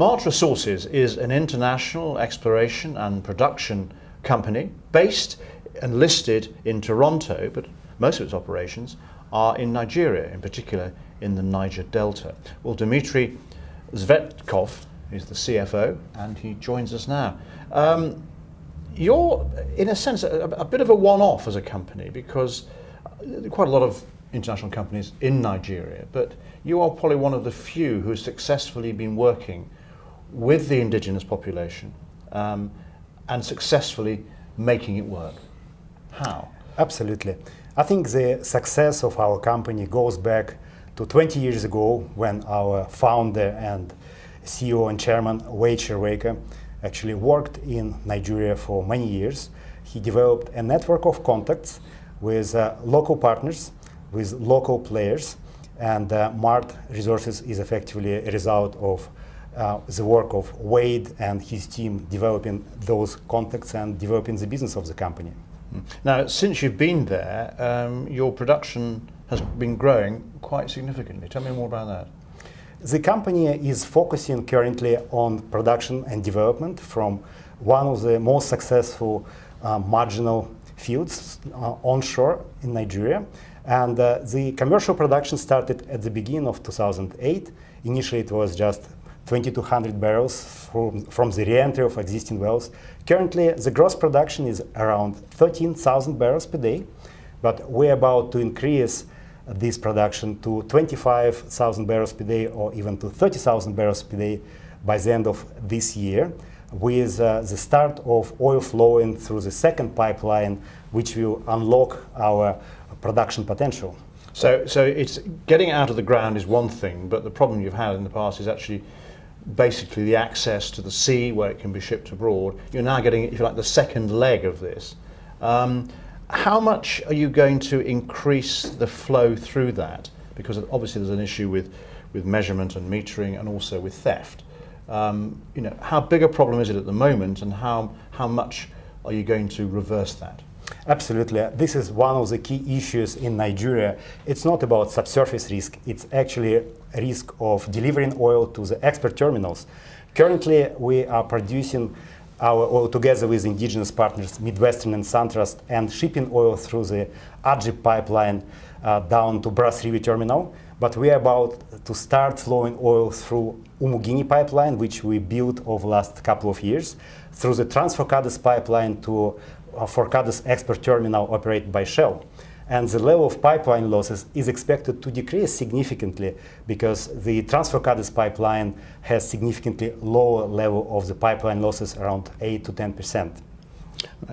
Mart Resources is an international exploration and production company based and listed in Toronto, but most of its operations are in Nigeria, in particular in the Niger Delta. Well, Dmitri Tsvetkov is the CFO, and he joins us now. You're, in a sense, a bit of a one-off as a company, because quite a lot of international companies in Nigeria, but you are probably one of the few who has successfully been working with the indigenous population and successfully making it work. How? Absolutely. I think the success of our company goes back to 20 years ago, when our founder and CEO and chairman, Wade Sherwaka, actually worked in Nigeria for many years. He developed a network of contacts with local partners, with local players, and Mart Resources is effectively a result of the work of Wade and his team developing those contacts and developing the business of the company. Now, since you've been there, your production has been growing quite significantly. Tell me more about that. The company is focusing currently on production and development from one of the most successful marginal fields onshore in Nigeria. And the commercial production started at the beginning of 2008. Initially, it was just 2,200 barrels from the re-entry of existing wells. Currently, the gross production is around 13,000 barrels per day, but we're about to increase this production to 25,000 barrels per day, or even to 30,000 barrels per day by the end of this year, with the start of oil flowing through the second pipeline, which will unlock our production potential. So it's getting out of the ground is one thing, but the problem you've had in the past is actually basically the access to the sea where it can be shipped abroad. You're now getting, if you like, the second leg of this. How much are you going to increase the flow through that? Because obviously there's an issue with measurement and metering, and also with theft. How big a problem is it at the moment, and how much are you going to reverse that? Absolutely. This is one of the key issues in Nigeria. It's not about subsurface risk, it's actually a risk of delivering oil to the export terminals. Currently, we are producing our oil together with indigenous partners, Midwestern and SunTrust, and shipping oil through the Ajib pipeline down to Brass River terminal. But we are about to start flowing oil through Umugini pipeline, which we built over the last couple of years, through the Trans-Forcados pipeline to Forcados export terminal operated by Shell. And the level of pipeline losses is expected to decrease significantly, because the Trans-Forcados pipeline has significantly lower level of the pipeline losses, around 8 to 10%.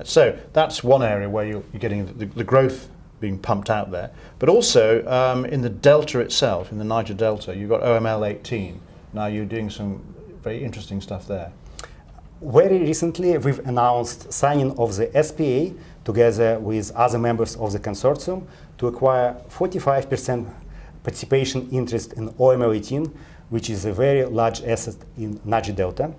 So that's one area where you're getting the growth being pumped out there. But also in the delta itself, in the Niger Delta, you've got OML 18. Now you're doing some very interesting stuff there. Very recently, we've announced signing of the SPA together with other members of the consortium to acquire 45% participation interest in OML 18, which is a very large asset in Niger Delta.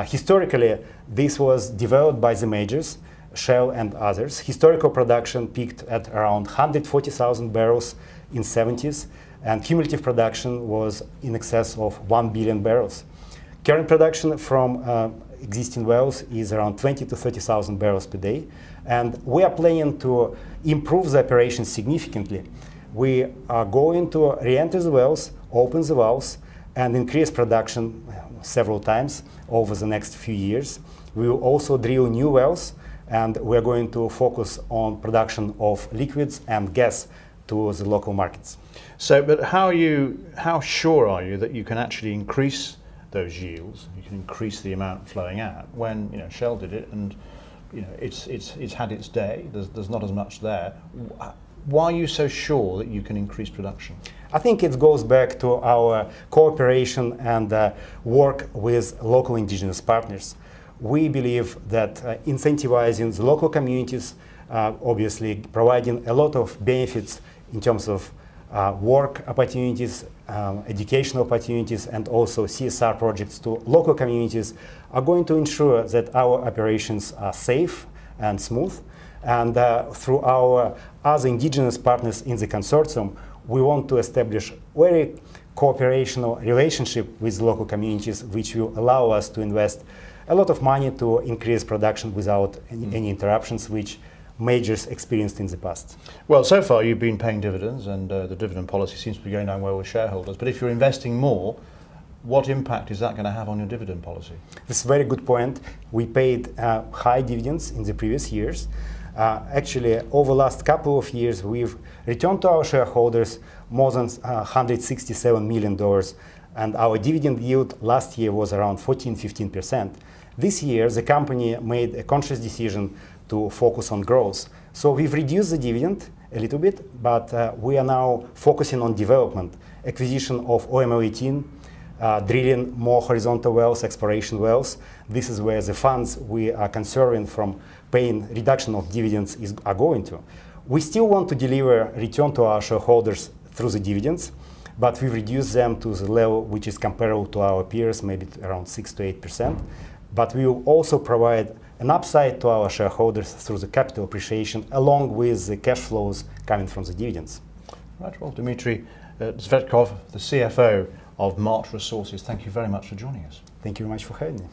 Historically, this was developed by the majors, Shell and others. Historical production peaked at around 140,000 barrels in 70s, and cumulative production was in excess of 1 billion barrels. Current production from existing wells is around 20 to 30,000 barrels per day, and we are planning to improve the operation significantly. We are going to re-enter the wells, open the wells, and increase production several times over the next few years. We will also drill new wells, and we are going to focus on production of liquids and gas to the local markets. So, but how sure are you that you can actually increase those yields? You can increase the amount flowing out when Shell did it, and it's had its day. There's not as much there. Why are you so sure that you can increase production? I think it goes back to our cooperation and work with local indigenous partners. We believe that incentivizing the local communities, obviously providing a lot of benefits in terms of work opportunities, educational opportunities, and also CSR projects to local communities are going to ensure that our operations are safe and smooth. And through our other indigenous partners in the consortium, we want to establish very cooperational relationship with local communities, which will allow us to invest a lot of money to increase production without any interruptions, which majors experienced in the past. Well, so far you've been paying dividends, and the dividend policy seems to be going down well with shareholders. But if you're investing more, what impact is that going to have on your dividend policy? This is a very good point. We paid high dividends in the previous years. Actually, over the last couple of years, we've returned to our shareholders more than $167 million, and our dividend yield last year was around 14–15%. This year, the company made a conscious decision to focus on growth. So we've reduced the dividend a little bit, but we are now focusing on development, acquisition of OML-18, drilling more horizontal wells, exploration wells. This is where the funds we are conserving from paying reduction of dividends are going to. We still want to deliver return to our shareholders through the dividends, but we reduce them to the level which is comparable to our peers, maybe around 6–8%. But we will also provide an upside to our shareholders through the capital appreciation, along with the cash flows coming from the dividends. Right, well, Dmitri Tsvetkov, the CFO of Mart Resources, thank you very much for joining us. Thank you very much for having me.